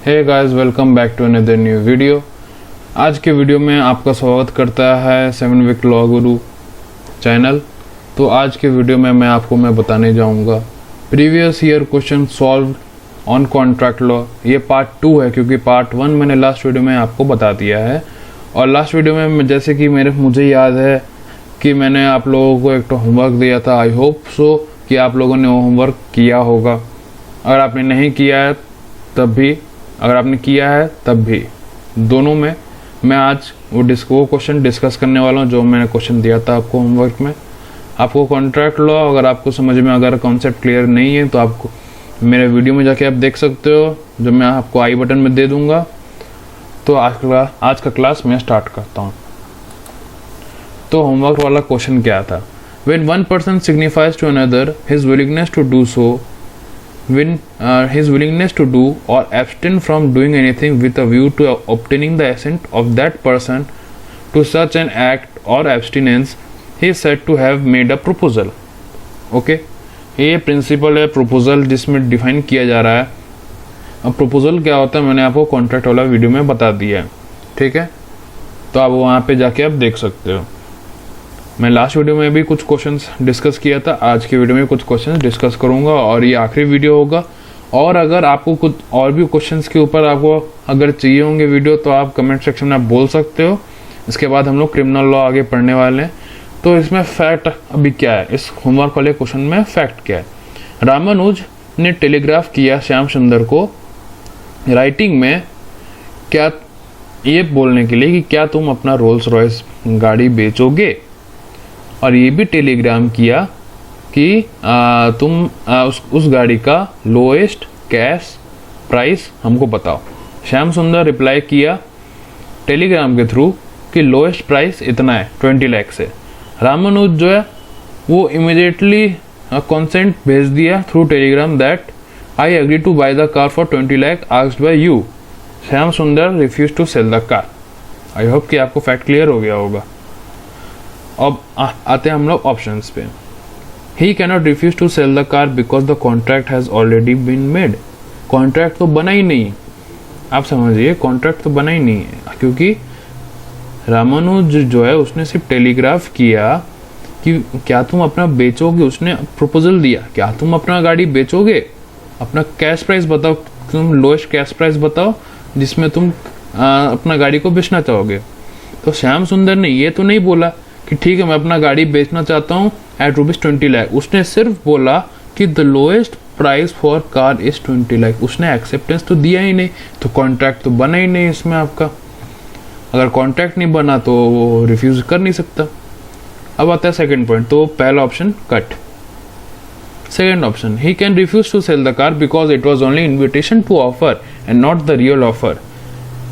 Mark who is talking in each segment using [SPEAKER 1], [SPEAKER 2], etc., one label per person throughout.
[SPEAKER 1] Hey guys, welcome back to another new video. आज के video में आपका स्वागत करता है 7 वीक लॉ गुरु चैनल। तो आज के वीडियो में मैं बताने जाऊंगा previous year question solve on contract law. ये पार्ट 2 है क्योंकि पार्ट 1 मैंने लास्ट वीडियो में आपको बता दिया है। और लास्ट वीडियो में जैसे कि मुझे याद है कि मैंने आप लोगों को एक तो होमवर्क दिया था। आई होप सो कि आप लोगों ने वो होमवर्क किया होगा। अगर आपने नहीं किया है तब भी, अगर आपने किया है तब भी, दोनों में मैं आज वो क्वेश्चन डिस्कस करने वाला हूँ जो मैंने क्वेश्चन दिया था आपको होमवर्क में। आपको कॉन्ट्रैक्ट लॉ अगर आपको समझ में अगर कॉन्सेप्ट क्लियर नहीं है तो आपको मेरे वीडियो में जाके आप देख सकते हो, जो मैं आपको आई बटन में दे दूंगा। तो आज का क्लास मैं स्टार्ट करता हूँ। तो होमवर्क वाला क्वेश्चन क्या था? When one person signifies to another his willingness to do so, his willingness to do or abstain from doing anything with a view to obtaining the assent of that person to such an act or abstinence, he is said to have made a proposal. Okay? ये principal है proposal जिसमें define किया जा रहा है। अब proposal क्या होता है मैंने आपको कॉन्ट्रैक्ट वाला वीडियो में बता दिया है, ठीक है? तो आप वहाँ पे जाके आप देख सकते हो। मैं लास्ट वीडियो में भी कुछ क्वेश्चंस डिस्कस किया था, आज के वीडियो में कुछ क्वेश्चंस डिस्कस करूंगा और ये आखिरी वीडियो होगा। और अगर आपको कुछ और भी क्वेश्चंस के ऊपर आपको अगर चाहिए होंगे वीडियो तो आप कमेंट सेक्शन में आप बोल सकते हो। इसके बाद हम लोग क्रिमिनल लॉ आगे पढ़ने वाले हैं। तो इसमें फैक्ट अभी क्या है, इस होमवर्क वाले क्वेश्चन में फैक्ट क्या है? रामानुज ने टेलीग्राफ किया श्याम सुंदर को राइटिंग में क्या ये बोलने के लिए कि क्या तुम अपना रोल्स रॉयस गाड़ी बेचोगे, और ये भी टेलीग्राम किया कि तुम उस गाड़ी का लोएस्ट कैश प्राइस हमको बताओ। श्याम सुंदर रिप्लाई किया टेलीग्राम के थ्रू कि लोएस्ट प्राइस इतना है 20 लाख से। रामानुज जो है वो इमीडिएटली कंसेंट भेज दिया through Telegram that I agree to buy the car for 20 lakh asked by you. Shyam Sundar refuse to sell the car. I hope कि आपको फैक्ट क्लियर हो गया होगा। अब आते हैं हम लोग ऑप्शंस पे। He cannot refuse to sell the car because the contract has already been made. Contract तो बना ही नहीं, आप समझिए, कॉन्ट्रैक्ट तो बना ही नहीं है क्योंकि रामानुज जो है उसने सिर्फ टेलीग्राफ किया कि क्या तुम अपना बेचोगे। उसने प्रपोजल दिया, क्या तुम अपना गाड़ी बेचोगे, अपना कैश प्राइस बताओ, तुम लोएस्ट कैश प्राइस बताओ जिसमें तुम अपना गाड़ी को बेचना चाहोगे। तो श्याम सुंदर ने ये तो नहीं बोला कि ठीक है मैं अपना गाड़ी बेचना चाहता हूँ एट ₹20 लाख। उसने सिर्फ बोला कि the lowest price for car is 20 lakh. उसने एक्सेप्टेंस तो दिया ही नहीं, तो कॉन्ट्रैक्ट तो बना ही नहीं इसमें आपका। अगर कॉन्ट्रैक्ट नहीं बना तो वो रिफ्यूज कर नहीं सकता। अब आता है सेकंड पॉइंट। तो पहला ऑप्शन कट। Second option, he can refuse to sell the car because it was only invitation to offer and not the real offer.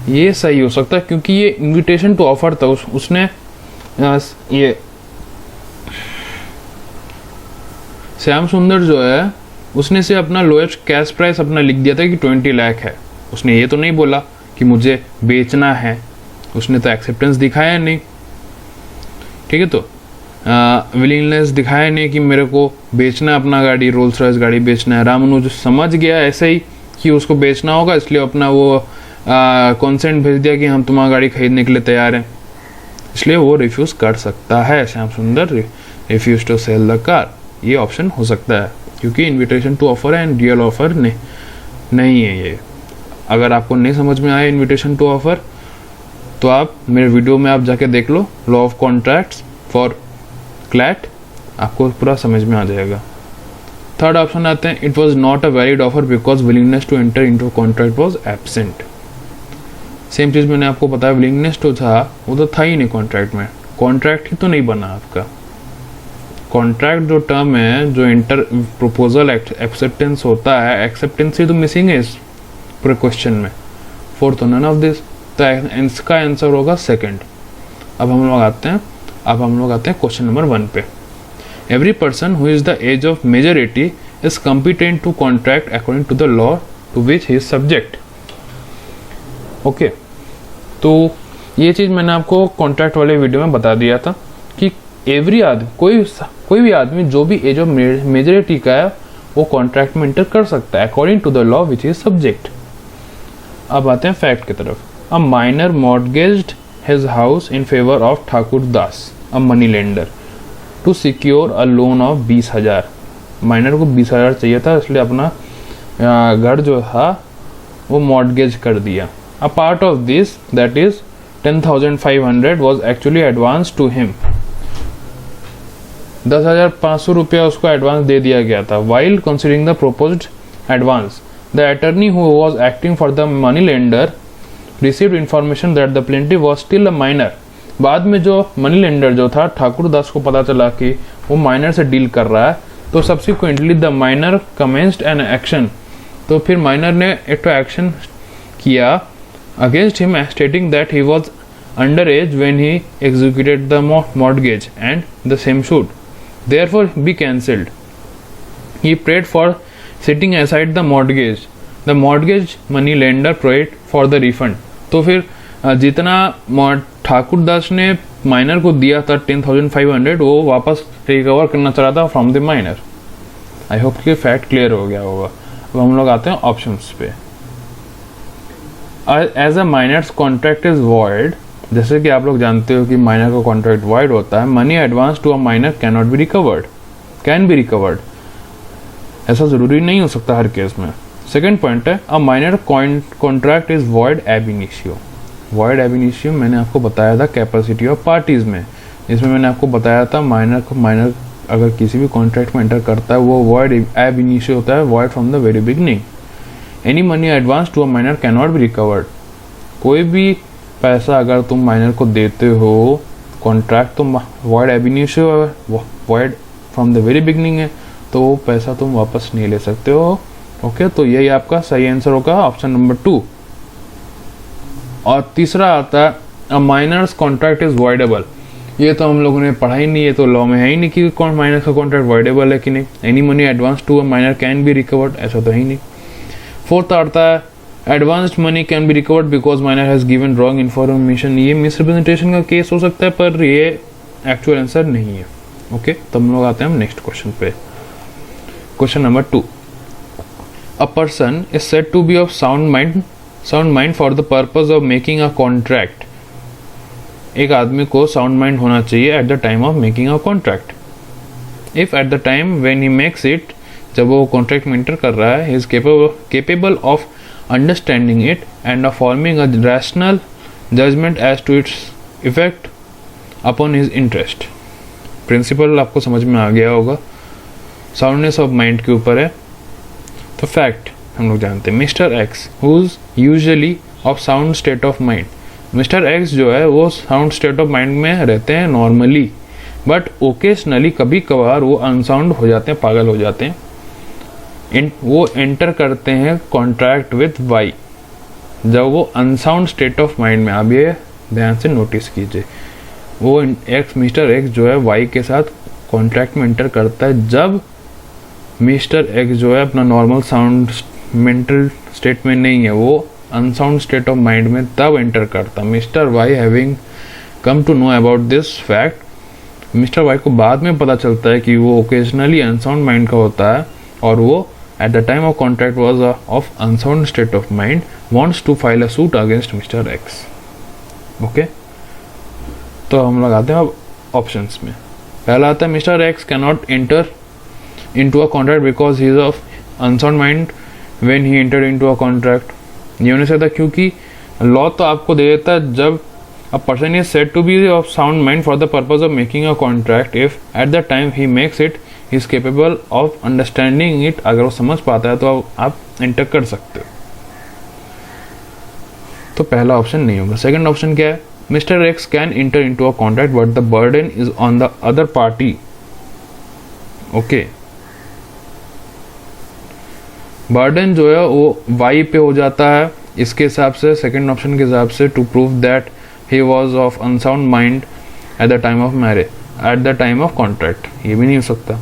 [SPEAKER 1] ये सही हो सकता है क्योंकि ये इन्विटेशन टू ऑफर था। उसने ये श्याम सुंदर जो है उसने से अपना लोएस्ट कैश प्राइस अपना लिख दिया था कि 20 लाख है। उसने ये तो नहीं बोला कि मुझे बेचना है, उसने तो एक्सेप्टेंस दिखाया नहीं, ठीक है? तो विलिंगनेस दिखाया नहीं कि मेरे को बेचना है अपना गाड़ी, रोल्स रॉयस गाड़ी बेचना है। रामानुज समझ गया ऐसे ही कि उसको बेचना होगा, इसलिए अपना वो कॉन्सेंट भेज दिया कि हम तुम्हारा गाड़ी खरीदने के लिए तैयार हैं, इसलिए वो रिफ्यूज कर सकता है। Shyam Sundar refuse to sell the car, ये ऑप्शन हो सकता है क्योंकि invitation to offer and real offer नहीं है ये। अगर आपको नहीं समझ में आया इन्विटेशन टू ऑफर तो आप मेरे वीडियो में आप जाके देख लो, law of contracts for CLAT, आपको पूरा समझ में आ जाएगा। थर्ड ऑप्शन आते हैं, it was not a valid offer because willingness to enter into contract was absent. Same चीज़ मैंने आपको बताया, विलिंगनेस तो था, वो तो था ही नहीं कॉन्ट्रैक्ट में, कॉन्ट्रैक्ट ही तो नहीं बना आपका। कॉन्ट्रैक्ट जो टर्म है, जो इंटर प्रपोजल एक्सेप्टेंस होता है, एक्सेप्टेंस ही तो मिसिंग है इस पूरे क्वेश्चन में। फोर्थ नन ऑफ दिस, तो इसका आंसर होगा सेकंड। अब हम लोग आते हैं क्वेश्चन नंबर 1 पे। Every person who is the age of majority is competent to contract according to the law to which he is subject. Okay, तो ये चीज़ मैंने आपको कॉन्ट्रैक्ट वाले वीडियो में बता दिया था कि एवरी आदमी, कोई भी आदमी जो भी एज ऑफ मेजॉरिटी का है वो कॉन्ट्रैक्ट में एंटर कर सकता है according to the law which is subject. अब आते हैं फैक्ट की तरफ। A minor mortgaged his house in favour of Thakur Das a money lender to secure a loan of 20,000। Minor को 20,000 चाहिए था, इसलिए अपना घर जो था वो मॉर्टगेज कर दिया। A part of this that is 10,500 was actually advance to him. 10,500 रुपया उसको एडवांस दे दिया गया था। While considering the proposed advance the attorney who was acting for the money lender received information that the plaintiff was still a minor. बाद में जो money lender जो था ठाकुर दास को पता चला कि वो माइनर से डील कर रहा है, तो subsequently the minor commenced an action. तो फिर माइनर ने एक तो एक्शन किया against him stating that he was under age when he executed the mortgage and the same should therefore be cancelled. He prayed for setting aside the mortgage money lender prayed for the refund. तो फिर जितना ठाकुर दास ने minor को दिया था 10,500 वो वापस recover करना चाह रहा था from the minor. I hope कि फैक्ट क्लियर हो गया होगा। अब हम लोग आते हैं ऑप्शंस पे। As a minor's contract is void, जैसे कि आप लोग जानते हो कि माइनर का कॉन्ट्रैक्ट वॉइड होता है, money advance to a minor can be recovered. ऐसा जरूरी नहीं हो सकता हर केस में। सेकेंड पॉइंट है a minor contract is void ab initio. Void ab initio मैंने आपको बताया था कैपेसिटी ऑफ पार्टीज में, इसमें मैंने आपको बताया था माइनर अगर किसी भी कॉन्ट्रैक्ट में एंटर करता है वो वॉइड एब इनिशियो होता है, void from the very beginning. Any money advance to a minor can not be recovered. कोई भी पैसा अगर तुम माइनर को देते हो, कॉन्ट्रैक्ट तो वॉइड एब इनिशियो है, void from the very beginning है, तो वो पैसा तुम वापस नहीं ले सकते हो। ओके, तो यही आपका सही आंसर होगा ऑप्शन नंबर 2। और तीसरा आता है अ माइनर्स कॉन्ट्रैक्ट इज वॉइडेबल। ये तो हम लोगों ने पढ़ा ही नहीं, ये तो लॉ में है ही नहीं कि कौन माइनर का कॉन्ट्रैक्ट वॉइडेबल है कि नहीं। Any money advance to a minor can be recovered, ऐसा तो है ही नहीं। फोर्थ आता है advanced money can be recovered because minor has given wrong information. ये मिसरिप्रेजेंटेशन का केस हो सकता है, पर ये एक्चुअल आंसर नहीं है। ओके, तो हम लोग आते हैं नेक्स्ट क्वेश्चन पे। Question number 2। A person is said to be of sound mind for the purpose of making a contract. एक आदमी को साउंड माइंड होना चाहिए at the time of making a contract. If at the time when he makes it, जब वो contract में enter कर रहा है, he is capable of understanding it and of forming a rational judgement as to it's effect upon his interest. Principle आपको समझ में आ गया होगा, साउंडनेस ऑफ माइंड के ऊपर है। तो फैक्ट हम लोग जानते हैं, mister X whose usually of sound state of mind. Mister X जो है वो साउंड स्टेट ऑफ माइंड में रहते हैं नॉर्मली, बट ओकेशनली कभी कभार वो अनसाउंड हो जाते हैं, पागल हो जाते हैं। वो एंटर करते हैं कॉन्ट्रैक्ट विथ वाई जब वो अनसाउंड स्टेट ऑफ माइंड में। आप ये ध्यान से नोटिस कीजिए, वो मिस्टर एक्स जो है वाई के साथ कॉन्ट्रैक्ट में एंटर करता है जब मिस्टर एक्स जो है अपना नॉर्मल साउंड मेंटल स्टेट में नहीं है, वो अनसाउंड स्टेट ऑफ माइंड में तब एंटर करता। Mister Y having come to know about this fact, mister Y को बाद में पता चलता है कि वो ओकेजनली अनसाउंड माइंड का होता है और वो at the time of contract was of unsound state of mind, wants to file a suit against mister X. Okay, तो हम लोग आते हैं अब ऑप्शंस में। पहला आता है mister x can not enter into a contract because he is of unsound mind when he entered into a contract। ये होने से था क्योंकि लॉ तो आपको दे देता है जब a person is said to be of sound mind for the purpose of making a contract if at the time he makes it he is capable of understanding it। अगर वो समझ पाता है तो आप एंटर कर सकते हो। तो पहला ऑप्शन नहीं होगा। सेकंड ऑप्शन क्या है, mister x can enter into a contract but the burden is on the other party. Okay, burden जो है वो वाई पे हो जाता है इसके हिसाब से, सेकंड ऑप्शन के हिसाब से, to prove that he was of unsound mind at the time of marriage, at the time of contract. ये भी नहीं हो सकता।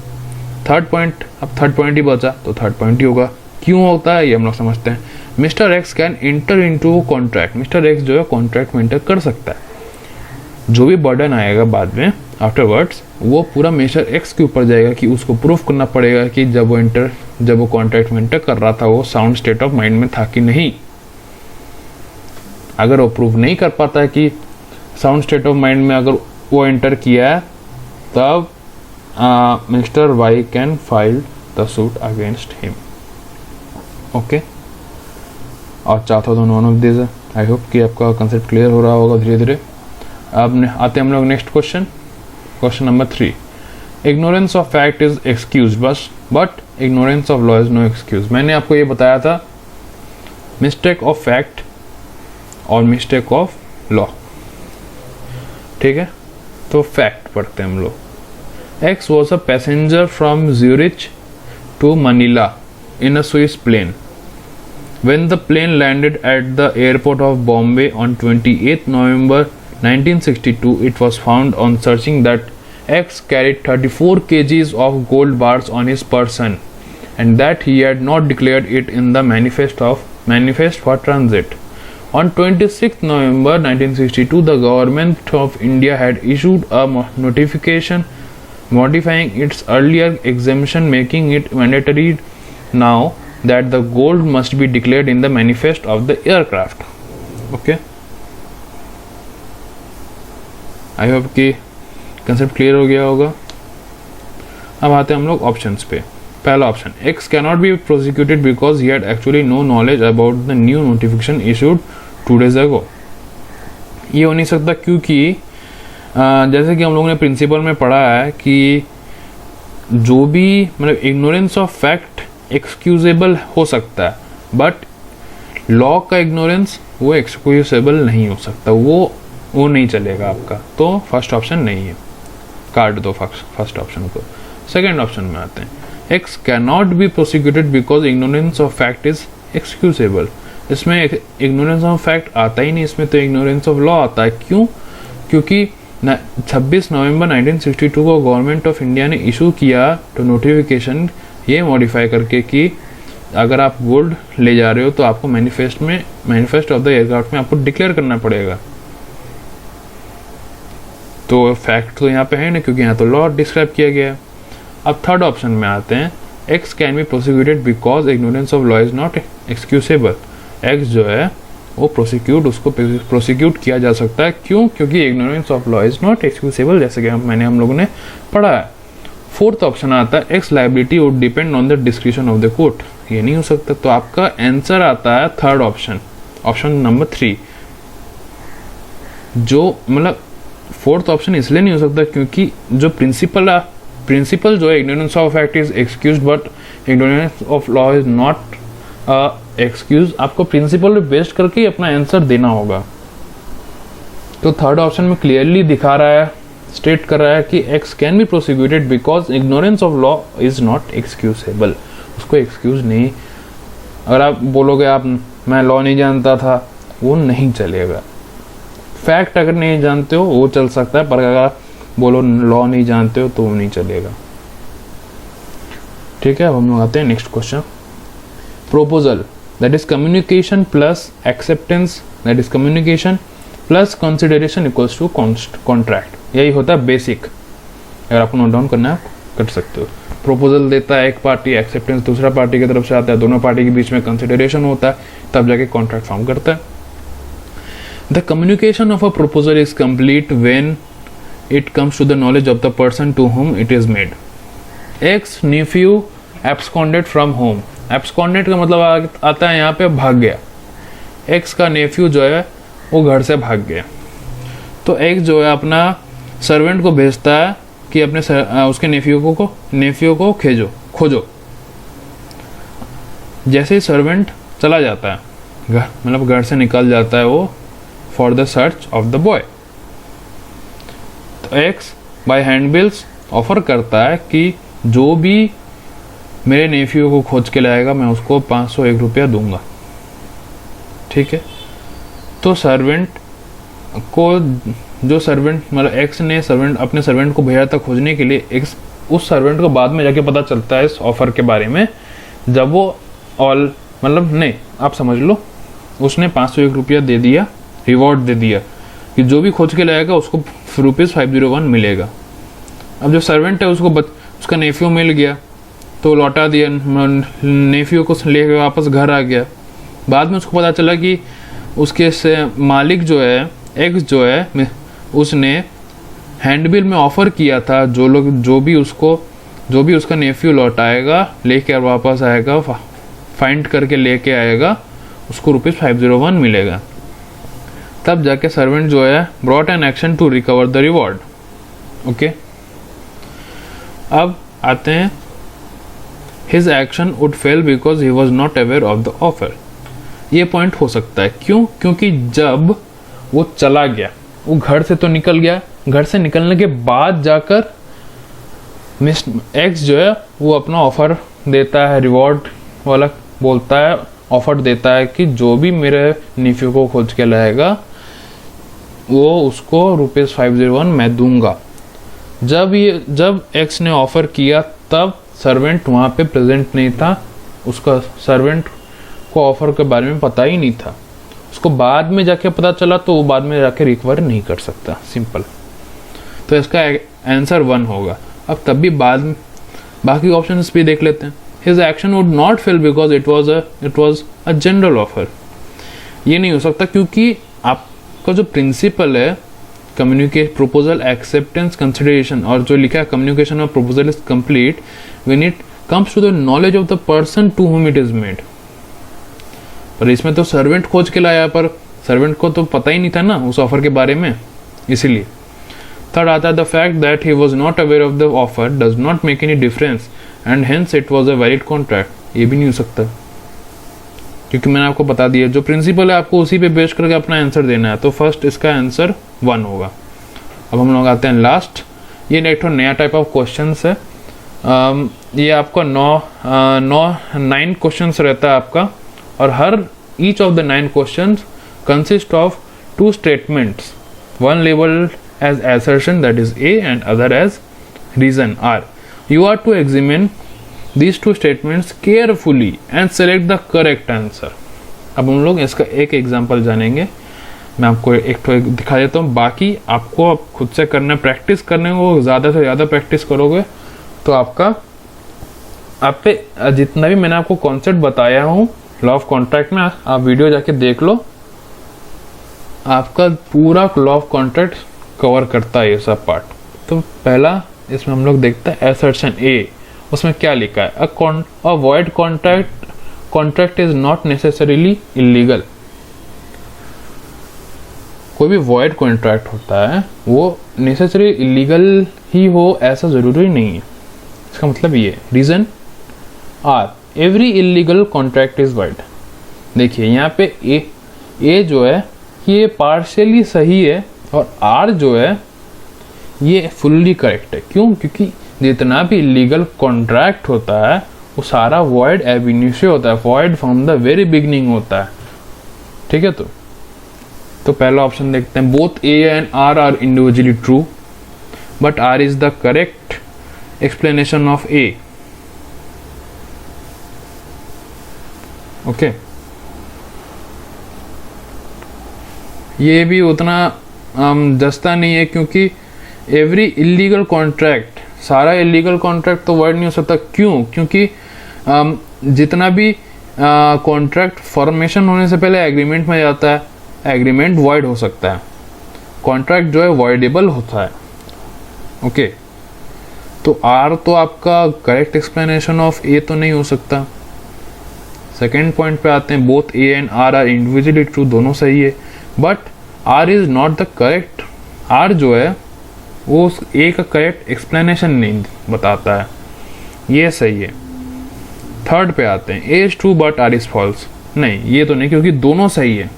[SPEAKER 1] थर्ड पॉइंट, अब थर्ड पॉइंट ही बचा तो थर्ड पॉइंट ही होगा। क्यों होता है ये हम लोग समझते हैं। Mister x can enter into contract, mister X जो है कॉन्ट्रैक्ट में एंटर कर सकता है। जो भी बर्डन आएगा बाद में आफ्टरवर्ड्स वो पूरा मिस्टर एक्स के ऊपर जाएगा कि उसको प्रूफ करना पड़ेगा कि जब वो कॉन्ट्रैक्ट में एंटर कर रहा था वो साउंड स्टेट ऑफ माइंड में था कि नहीं। अगर वो प्रूव नहीं कर पाता है कि साउंड स्टेट ऑफ माइंड में अगर वो एंटर किया है, तब mister Y can file the suit against him. Okay, और चाहता तो नॉन ऑफ दिस है। आई होप कि आपका कंसेप्ट क्लियर हो रहा होगा धीरे धीरे। अब आते हैं हम लोग next question, question number 3। Ignorance of fact is excuse but ignorance of law is no excuse. मैंने आपको ये बताया था मिस्टेक ऑफ फैक्ट और मिस्टेक ऑफ लॉ, ठीक है। तो फैक्ट पढ़ते हैं हम लोग। X was a passenger from Zurich to Manila in a Swiss plane. When the plane landed at the airport of Bombay on 28 November 1962, it was found on searching that X carried 34 kgs of gold bars on his person and that he had not declared it in the manifest for transit. On 26 November 1962, the government of India had issued a notification modifying its earlier exemption, making it mandatory now that the gold must be declared in the manifest of the aircraft. Okay, I hope कि concept clear हो गया होगा। अब आते हैं हम लोग options पे। पहला option, X cannot be prosecuted because he had actually no knowledge about the new notification issued 2 days ago। ये हो नहीं सकता क्योंकि जैसे कि हम लोगों ने प्रिंसिपल में पढ़ा है कि जो भी मतलब इग्नोरेंस ऑफ फैक्ट एक्सक्यूजेबल हो सकता है, बट लॉ का इग्नोरेंस वो एक्सक्यूजेबल नहीं हो सकता, वो नहीं चलेगा आपका। तो फर्स्ट ऑप्शन नहीं है, काट दो फर्स्ट ऑप्शन को। सेकेंड ऑप्शन में आते हैं, X can not B prosecuted because ignorance of fact is excusable. इसमें इग्नोरेंस ऑफ फैक्ट आता ही नहीं, इसमें तो इग्नोरेंस ऑफ लॉ आता है। क्यों? क्योंकि 26 नवंबर 1962 को गवर्नमेंट ऑफ इंडिया ने इशू किया तो नोटिफिकेशन ये मॉडिफाई करके कि अगर आप गोल्ड ले जा रहे हो तो आपको मैनिफेस्ट ऑफ द एयरक्राफ्ट में आपको डिक्लेयर करना पड़ेगा। तो फैक्ट तो यहाँ पे है ना, क्योंकि यहाँ तो लॉ डिस्क्राइब किया गया है। अब थर्ड ऑप्शन में आते हैं, X can be prosecuted because ignorance of law is not excusable. X जो है वो उसको प्रोसिक्यूट किया जा सकता है। क्यों? क्योंकि ignorance of law is not excusable, जैसे कि हम लोगों ने पढ़ा है। फोर्थ ऑप्शन आता है, x liability would depend on the description of the court. ये नहीं हो सकता, तो आपका आंसर आता है थर्ड ऑप्शन, ऑप्शन नंबर 3। जो मतलब फोर्थ ऑप्शन इसलिए नहीं हो सकता क्योंकि जो प्रिंसिपल जो है, ignorance of fact is excuse but ignorance of law is not excuse. आपको प्रिंसिपल पे बेस्ड करके ही अपना आंसर देना होगा। तो थर्ड ऑप्शन में क्लियरली दिखा रहा है, स्टेट कर रहा है कि x can be prosecuted because ignorance of law is not excusable. उसको एक्सक्यूज नहीं, अगर आप बोलोगे आप मैं लॉ नहीं जानता था, वो नहीं चलेगा। फैक्ट अगर नहीं जानते हो वो चल सकता है, पर अगर आप बोलो लॉ नहीं जानते हो तो वो नहीं चलेगा। ठीक है, अब हम लोग आते हैं next question. Proposal that is communication plus acceptance that is communication plus consideration equals to contract. यही होता है बेसिक। अगर आपको नोट डाउन करना है आप कर सकते हो। प्रोपोजल देता है एक पार्टी, एक्सेप्टेंस दूसरा पार्टी की तरफ से आता है, दोनों पार्टी के बीच में कंसिडरेशन होता है, तब जाके कॉन्ट्रैक्ट फॉर्म करता है। The communication of a proposal is complete when it comes to the knowledge of the person to whom it is made. X nephew absconded from home. Absconded का मतलब आता है यहाँ पे भाग गया। एक्स का नेफ्यू जो है वो घर से भाग गया, तो एक्स जो है अपना सर्वेंट को भेजता है कि अपने उसके नेफ्यू को खोजो। जैसे ही सर्वेंट चला जाता है मतलब घर से निकल जाता है वो for the search of the boy, तो एक्स बाय हैंडबिल्स ऑफर करता है कि जो भी मेरे नेफ्यू को खोज के लाएगा मैं उसको 501 रुपया दूंगा। ठीक है, तो सर्वेंट को जो सर्वेंट मतलब एक्स ने अपने सर्वेंट को भेजा था खोजने के लिए। एक्स उस सर्वेंट को बाद में जाके पता चलता है इस ऑफर के बारे में, जब वो आप समझ लो उसने 501 रुपया दे दिया, रिवॉर्ड दे दिया कि जो भी खोज के लाएगा उसको ₹501 मिलेगा। अब जो सर्वेंट है उसका नेफ्यू मिल गया तो लौटा दिया, नेफ्यू को लेकर वापस घर आ गया। बाद में उसको पता चला कि उसके से मालिक जो है एक्स जो है उसने हैंडबिल में ऑफ़र किया था जो भी उसका नेफ्यू लौटाएगा लेकर वापस आएगा, फाइंड करके लेके आएगा, उसको ₹501 मिलेगा। तब जाके सर्वेंट जो है brought an action to recover the reward. Okay, अब आते हैं his action would fail because he was not aware of the offer. ये पॉइंट हो सकता है, क्यों? क्योंकि जब वो चला गया, वो घर से तो निकल गया, घर से निकलने के बाद जाकर मिस्टर एक्स जो है वो अपना ऑफर देता है, रिवॉर्ड वाला बोलता है, ऑफर देता है कि जो भी मेरे नेफ्यू को खोज के लाएगा वो उसको ₹501 मैं दूंगा। जब एक्स ने ऑफर किया तब सर्वेंट वहाँ पे प्रेजेंट नहीं था, उसका सर्वेंट को ऑफर के बारे में पता ही नहीं था, उसको बाद में जाके पता चला तो वो बाद में जाके रिकवर नहीं कर सकता, सिंपल। तो इसका आंसर 1 होगा। अब तब भी बाकी ऑप्शंस भी देख लेते हैं। His action would not fail because it was a general offer. ये नहीं हो सकता क्योंकि आपका जो प्रिंसिपल है कम्युनिकेट प्रपोजल एक्सेप्टेंस कंसिडरेशन, और जो लिखा है communication of proposal is complete when it comes to the knowledge of the person to whom it is made. पर इसमें तो सर्वेंट खोज के लाया, पर सर्वेंट को तो पता ही नहीं था ना उस ऑफर के बारे में, इसीलिए। थर्ड आता है the fact that he was not aware of the offer does not make any difference and hence it was a valid contract. ये भी नहीं हो सकता क्योंकि मैंने आपको बता दिया जो प्रिंसिपल है आपको उसी पे बेस करके अपना आंसर देना है। तो फर्स्ट इसका आंसर 1 होगा। अब हम लोग आते हैं लास्ट। ये एक नया टाइप ऑफ क्वेश्चन है। ये आपका 9 क्वेश्चन रहता है आपका, और हर each of the 9 question consist of 2 statements, one labeled as assertion that is A and other as reason R. You are to examine these 2 statements carefully and select the correct answer. अब हम लोग इसका एक example जानेंगे। मैं आपको एक दिखा देता हूँ, बाकी आपको आप खुद से करना, प्रैक्टिस करने को ज़्यादा से ज़्यादा प्रैक्टिस करोगे तो आप पे जितना भी मैंने आपको कॉन्सेप्ट बताया हूँ लॉ ऑफ कॉन्ट्रैक्ट में, आप वीडियो जाके देख लो, आपका पूरा लॉ ऑफ कॉन्ट्रैक्ट कवर करता है ये सब पार्ट। तो पहला इसमें हम लोग देखते हैं असर्शन ए। उसमें क्या लिखा है? अ void contract is not necessarily illegal. कोई भी वॉइड कॉन्ट्रैक्ट होता है वो नेसेसरी इलीगल ही हो ऐसा जरूरी नहीं है। इसका मतलब ये reason R, every illegal contract is void. देखिए यहाँ पे ए जो है ये पार्शियली सही है और आर जो है ये फुल्ली करेक्ट है। क्यों? क्योंकि जितना भी लीगल कॉन्ट्रैक्ट होता है वो सारा वॉइड एब इनिशियो होता है, void from the very beginning होता है। ठीक है, तो पहला ऑप्शन देखते हैं। Both A and R individually true but R is the correct explanation of A. Okay, ये भी उतना जस्ता नहीं है क्योंकि एवरी इलीगल कॉन्ट्रैक्ट, सारा इलीगल कॉन्ट्रैक्ट तो वर्ड नहीं हो सकता। क्यों? क्योंकि जितना भी कॉन्ट्रैक्ट फॉर्मेशन होने से पहले एग्रीमेंट में जाता है, एग्रीमेंट वॉइड हो सकता है, कॉन्ट्रैक्ट जो है वॉइडेबल होता है। ओके, तो आर तो आपका करेक्ट एक्सप्लेनेशन ऑफ ए तो नहीं हो सकता। सेकेंड पॉइंट पे आते हैं। Both A and R individually true, दोनों सही है but R is not the correct. R जो है वो उस ए का करेक्ट एक्सप्लेनेशन नहीं बताता है, ये सही है। थर्ड पे आते हैं। A is true but R is false. नहीं, ये तो नहीं क्योंकि दोनों सही है।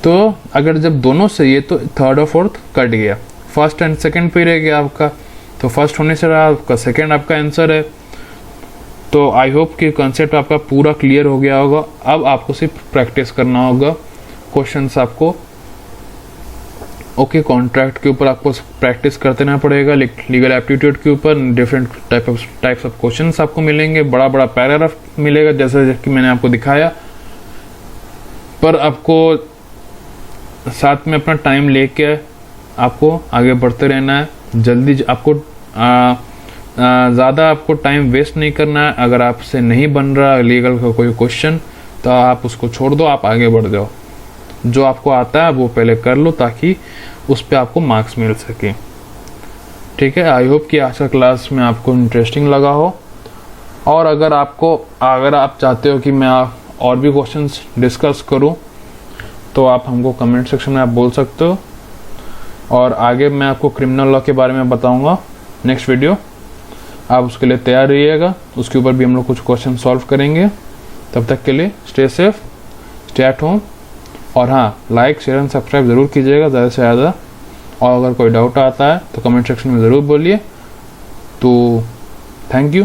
[SPEAKER 1] तो अगर जब दोनों सही है तो थर्ड और फोर्थ कट गया, फर्स्ट एंड सेकंड पे रह गया आपका। तो फर्स्ट होने से रहा आपका, सेकंड आपका आंसर है। तो आई होप कि कॉन्सेप्ट आपका पूरा क्लियर हो गया होगा। अब आपको सिर्फ प्रैक्टिस करना होगा क्वेश्चंस आपको। ओके, कॉन्ट्रैक्ट के ऊपर आपको प्रैक्टिस करते रहना पड़ेगा। लीगल एप्टीट्यूड के ऊपर डिफरेंट टाइप्स ऑफ क्वेश्चंस आपको मिलेंगे, बड़ा बड़ा पैराग्राफ मिलेगा जैसे कि मैंने आपको दिखाया। पर आपको साथ में अपना टाइम लेके आपको आगे बढ़ते रहना है। जल्दी आपको ज़्यादा आपको टाइम वेस्ट नहीं करना है। अगर आपसे नहीं बन रहा लीगल का कोई क्वेश्चन तो आप उसको छोड़ दो, आप आगे बढ़ जाओ। जो आपको आता है वो पहले कर लो ताकि उस पर आपको मार्क्स मिल सके। ठीक है, आई होप कि आज का क्लास में आपको इंटरेस्टिंग लगा हो। और अगर आप चाहते हो कि मैं और भी क्वेश्चंस डिस्कस करूं तो आप हमको कमेंट सेक्शन में आप बोल सकते हो। और आगे मैं आपको क्रिमिनल लॉ के बारे में बताऊंगा नेक्स्ट वीडियो, आप उसके लिए तैयार रहिएगा। उसके ऊपर भी हम लोग कुछ क्वेश्चन सॉल्व करेंगे। तब तक के लिए stay safe, stay at home. और हाँ, लाइक शेयर एंड सब्सक्राइब ज़रूर कीजिएगा ज़्यादा से ज़्यादा। और अगर कोई डाउट आता है तो कमेंट सेक्शन में ज़रूर बोलिए। तो थैंक यू।